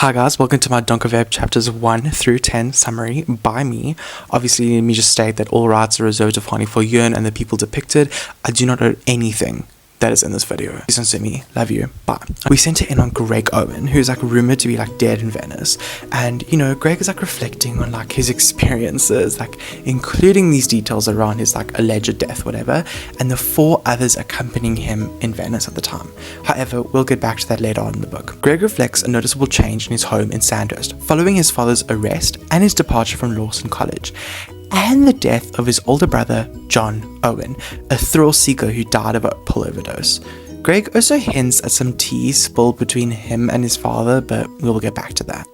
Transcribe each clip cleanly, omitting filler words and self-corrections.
Hi guys, welcome to my Donkerweb chapters 1 through 10 summary by me. Obviously, let me just state that all rights are reserved to Fani for Yun and the people depicted. I do not own anything that is in this video. Please don't sue me. Love you. Bye. We center in on Greg Owen, who's rumored to be dead in Venice. And Greg is reflecting on his experiences, including these details around his alleged death, whatever, and the 4 others accompanying him in Venice at the time. However, we'll get back to that later on in the book. Greg reflects a noticeable change in his home in Sandhurst following his father's arrest and his departure from Lawson College, and the death of his older brother, John Owen, a thrill seeker who died of a pill overdose. Greg also hints at some tea spilled between him and his father, but we'll get back to that.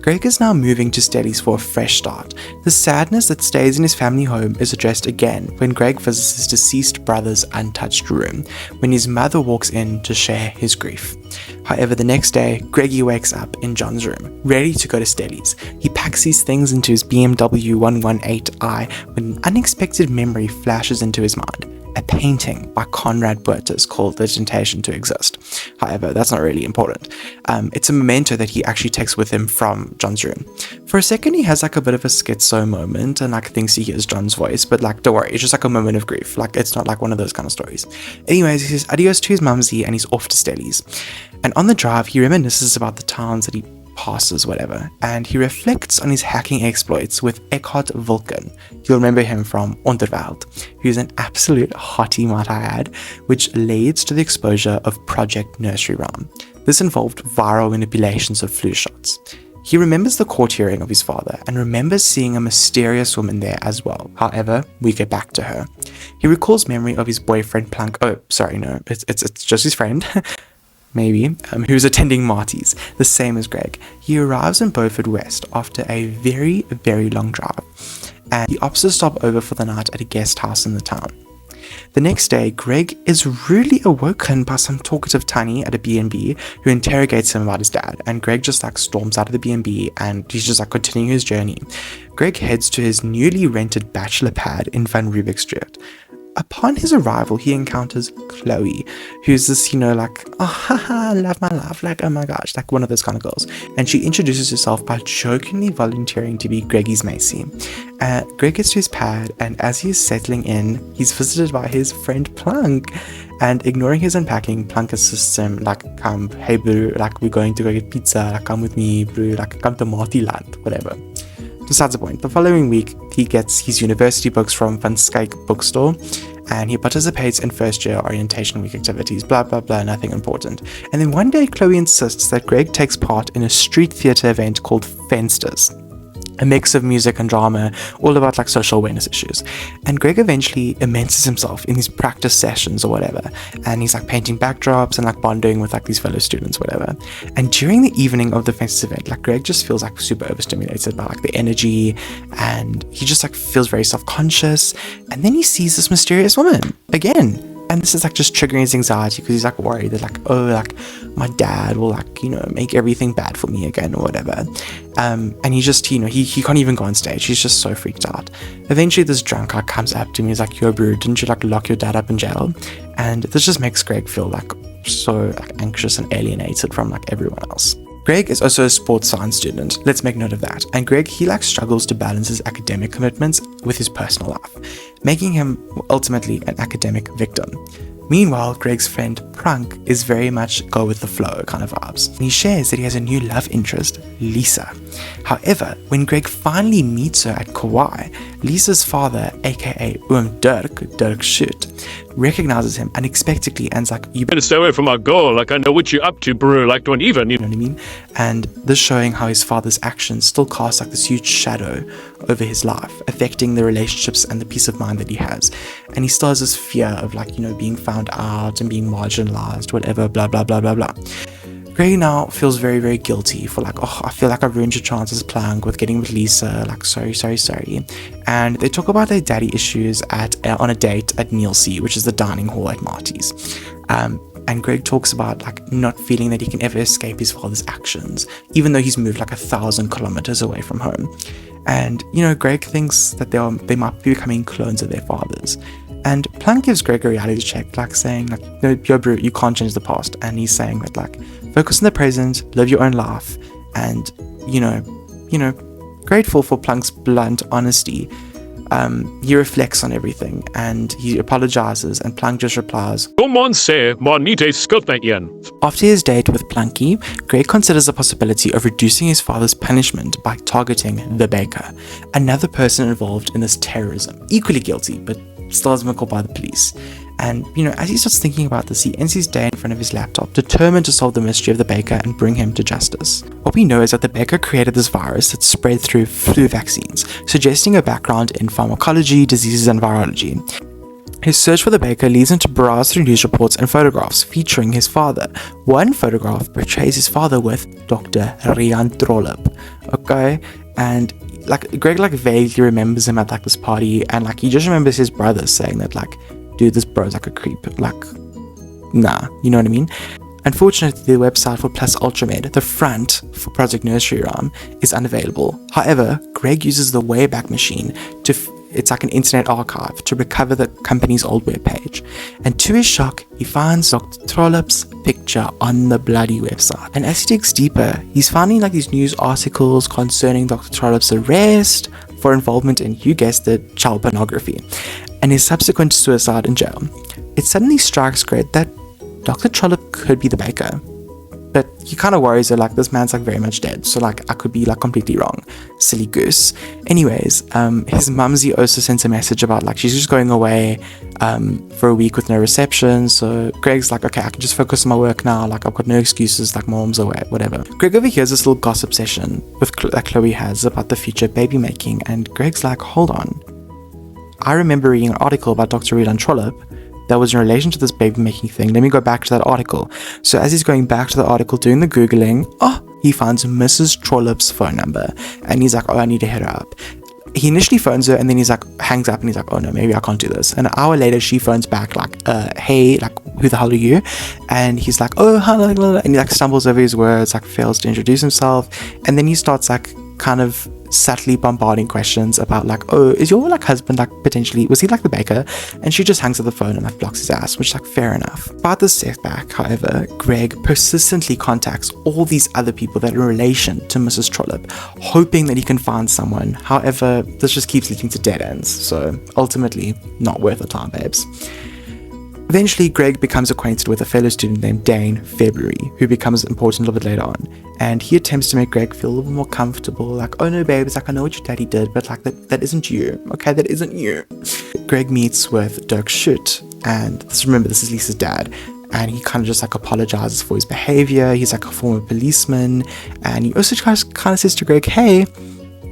Greg is now moving to Stellies for a fresh start. The sadness that stays in his family home is addressed again when Greg visits his deceased brother's untouched room, when his mother walks in to share his grief. However, the next day, Greggy wakes up in John's room, ready to go to Stellies. He packs his things into his BMW 118i when an unexpected memory flashes into his mind. A painting by Conrad Burtis called The Temptation to Exist. However, that's not really important. It's a memento that he actually takes with him from John's room. For a second, he has a bit of a schizo moment and thinks he hears John's voice, but don't worry, it's just a moment of grief. It's not one of those kind of stories. Anyways, he says adios to his mumsy and he's off to Stellies. And on the drive, he reminisces about the towns that he passes, whatever, and he reflects on his hacking exploits with Eckhart Vulcan. You'll remember him from Donkerweb, who's an absolute hottie, might I add, which leads to the exposure of Project Nursery Rhyme. This involved viral manipulations of flu shots. He remembers the court hearing of his father and remembers seeing a mysterious woman there as well. However, we get back to her. He recalls memory of his boyfriend Plunk. Oh, sorry, no, it's just his friend. Maybe, who's attending Marty's, the same as Greg. He arrives in Beaufort West after a very, very long drive, and he opts to stop over for the night at a guest house in the town. The next day, Greg is rudely awoken by some talkative tiny at a B&B who interrogates him about his dad, and Greg just storms out of the B&B and he's just continuing his journey. Greg heads to his newly rented bachelor pad in Van Riebeck Street. Upon his arrival, he encounters Chloe, who's this, oh, haha, love my life, oh my gosh, one of those kind of girls. And she introduces herself by jokingly volunteering to be Greggy's Macy. Greg gets to his pad, and as he's settling in, he's visited by his friend Plunk. And ignoring his unpacking, Plunk assists him, come, hey bro, we're going to go get pizza, come with me, bro, come to Martyland, whatever. Besides the point, the following week, he gets his university books from Van Skyke bookstore, and he participates in first year orientation week activities, blah blah blah, nothing important. And then one day Chloe insists that Greg takes part in a street theatre event called Fensters, a mix of music and drama, all about social awareness issues. And Greg eventually immerses himself in these practice sessions or whatever, and he's painting backdrops and bonding with these fellow students, whatever. And during the evening of the Fensters event, Greg just feels super overstimulated by the energy, and he just feels very self-conscious. And then he sees this mysterious woman again. And this is just triggering his anxiety because he's worried that my dad will make everything bad for me again or whatever. And he just he can't even go on stage. He's just so freaked out. Eventually this drunk guy comes up to him. He's yo bro, didn't you lock your dad up in jail? And this just makes Greg feel so anxious and alienated from everyone else. Greg is also a sports science student, let's make note of that, and Greg, he struggles to balance his academic commitments with his personal life, making him ultimately an academic victim. Meanwhile, Greg's friend Prunk is very much go with the flow kind of vibes, and he shares that he has a new love interest, Lisa. However, when Greg finally meets her at Kauai, Lisa's father, aka Dirk Schutt, recognizes him unexpectedly and's you better stay away from my girl, I know what you're up to, bro, don't even, you know what I mean? And this showing how his father's actions still cast this huge shadow over his life, affecting the relationships and the peace of mind that he has. And he still has this fear of being found out and being marginalized, whatever, blah blah blah blah blah. Greg now feels very, very guilty for I feel I've ruined your chances, Plank, with getting with Lisa, sorry. And they talk about their daddy issues on a date at Nielsen, which is the dining hall at Marty's. And Greg talks about not feeling that he can ever escape his father's actions, even though he's moved 1,000 kilometers away from home. And Greg thinks that they might be becoming clones of their fathers. And Plank gives Greg a reality check, saying no, yo bro, you can't change the past. And he's saying that focus on the present, live your own life, And, grateful for Plunk's blunt honesty, he reflects on everything and he apologizes, and Plunk just replies, Kom ons sê, maar nie jy skuld my een. After his date with Plunky, Greg considers the possibility of reducing his father's punishment by targeting the baker, another person involved in this terrorism, equally guilty, but still hasn't been caught by the police. And, as he starts thinking about this, he ends his day in front of his laptop, determined to solve the mystery of the baker and bring him to justice. What we know is that the baker created this virus that spread through flu vaccines, suggesting a background in pharmacology, diseases, and virology. His search for the baker leads him to browse through news reports and photographs featuring his father. One photograph portrays his father with Dr. Rian Trollip. Okay? And Greg vaguely remembers him at this party, and he just remembers his brother saying that dude, this bro's a creep. Nah, you know what I mean? Unfortunately, the website for Plus Ultramed, the front for Project Nursery Rhyme, is unavailable. However, Greg uses the Wayback Machine it's like an internet archive to recover the company's old webpage. And to his shock, he finds Dr. Trollip's picture on the bloody website. And as he digs deeper, he's finding these news articles concerning Dr. Trollip's arrest for involvement in, you guessed it, child pornography, and his subsequent suicide in jail. It suddenly strikes Greg that Dr. Trollip could be the baker. But he kind of worries that this man's very much dead, so I could be completely wrong. Silly goose. Anyways, his mumsy also sends a message about she's just going away for a week with no reception. So Greg's okay, I can just focus on my work now. I've got no excuses. Mom's away, whatever. Greg overhears this little gossip session that Chloe has about the future baby making, and Greg's hold on. I remember reading an article about Dr. Rian Trollip that was in relation to this baby making thing. Let me go back to that article. So as he's going back to the article, doing the Googling, he finds Mrs. Trollip's phone number. And he's I need to hit her up. He initially phones her, and then he's hangs up, and he's oh no, maybe I can't do this. And an hour later, she phones back hey, who the hell are you? And he's oh, hello, and he stumbles over his words, fails to introduce himself. And then he starts kind of subtly bombarding questions about oh, is your husband potentially, was he the baker? And she just hangs up the phone and blocks his ass, which fair enough. About this setback, however, Greg persistently contacts all these other people that are in relation to Mrs. Trollip, hoping that he can find someone. However, this just keeps leading to dead ends, so ultimately not worth the time, babes. Eventually, Greg becomes acquainted with a fellow student named Dane February, who becomes important a little bit later on. And he attempts to make Greg feel a little more comfortable, oh no, babe, it's I know what your daddy did, but that isn't you, okay, that isn't you. Greg meets with Dirk Schutt, and remember, this is Lisa's dad, and he kind of just apologizes for his behavior. He's a former policeman, and he also kind of says to Greg, hey,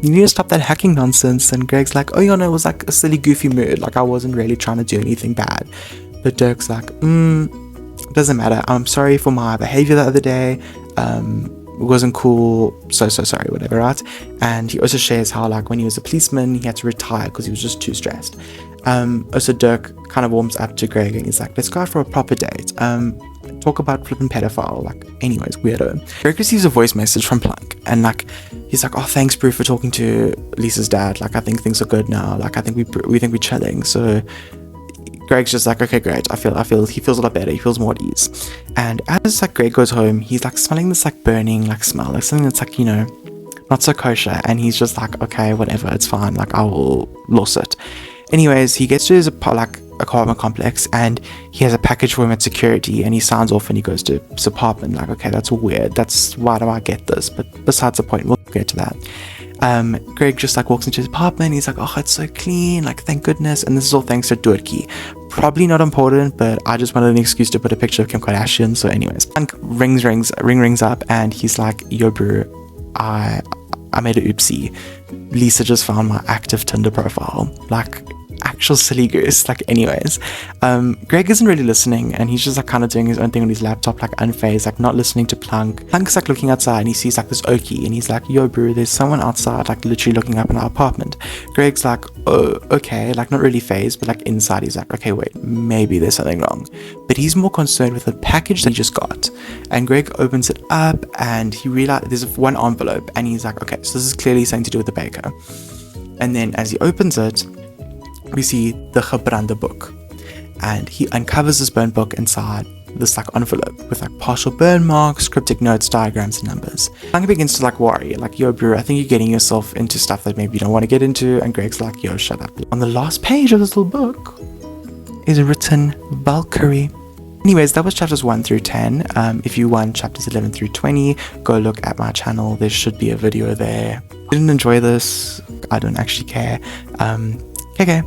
you need to stop that hacking nonsense. And Greg's oh, you know, it was a silly, goofy mood, I wasn't really trying to do anything bad. But Dirk's doesn't matter. I'm sorry for my behavior the other day. It wasn't cool. So sorry, whatever, right? And he also shares how, when he was a policeman, he had to retire because he was just too stressed. Also, Dirk kind of warms up to Greg, and he's let's go out for a proper date. Talk about flipping pedophile. Anyways, weirdo. Greg receives a voice message from Plunk, and he's oh, thanks, Brew, for talking to Lisa's dad. I think things are good now. I think we think we're chilling. So Greg's just okay, great. I feel he feels a lot better. He feels more at ease. And as Greg goes home, he's smelling this burning smell, something that's not so kosher. And he's just okay, whatever, it's fine. I will lose it. Anyways, he gets to his apartment complex, and he has a package for him at security, and he signs off and he goes to his apartment. Okay, that's weird. Why do I get this? But besides the point, we'll get to that. Greg just walks into his apartment. He's oh, it's so clean, thank goodness. And this is all thanks to Durkee. Probably not important, but I just wanted an excuse to put a picture of Kim Kardashian. So anyways, rings up, and he's yo, bro, I made a oopsie. Lisa just found my active Tinder profile. Actual silly goose. Anyways, Greg isn't really listening, and he's just kind of doing his own thing on his laptop, unfazed, not listening to Plunk. Plunk's looking outside, and he sees this Okie, and he's yo, bro, there's someone outside, literally looking up in our apartment. Greg's oh, okay, not really phased, but inside he's okay, wait, maybe there's something wrong. But he's more concerned with the package that he just got. And Greg opens it up, and he realizes there's one envelope, and he's okay, so this is clearly something to do with the baker. And then as he opens it, we see the gebrande book, and he uncovers this burnt book inside. this like envelope with like partial burn marks, cryptic notes, diagrams, and numbers. Hunger begins to like worry, like, yo bro, I think you're getting yourself into stuff that maybe you don't want to get into, and Greg's like, yo, shut up. On the last page of this little book is written Valkyrie. Anyways, that was chapters 1 through 10. If you want chapters 11 through 20, go look at my channel. There should be a video there. Didn't enjoy this, I don't actually care. Okay,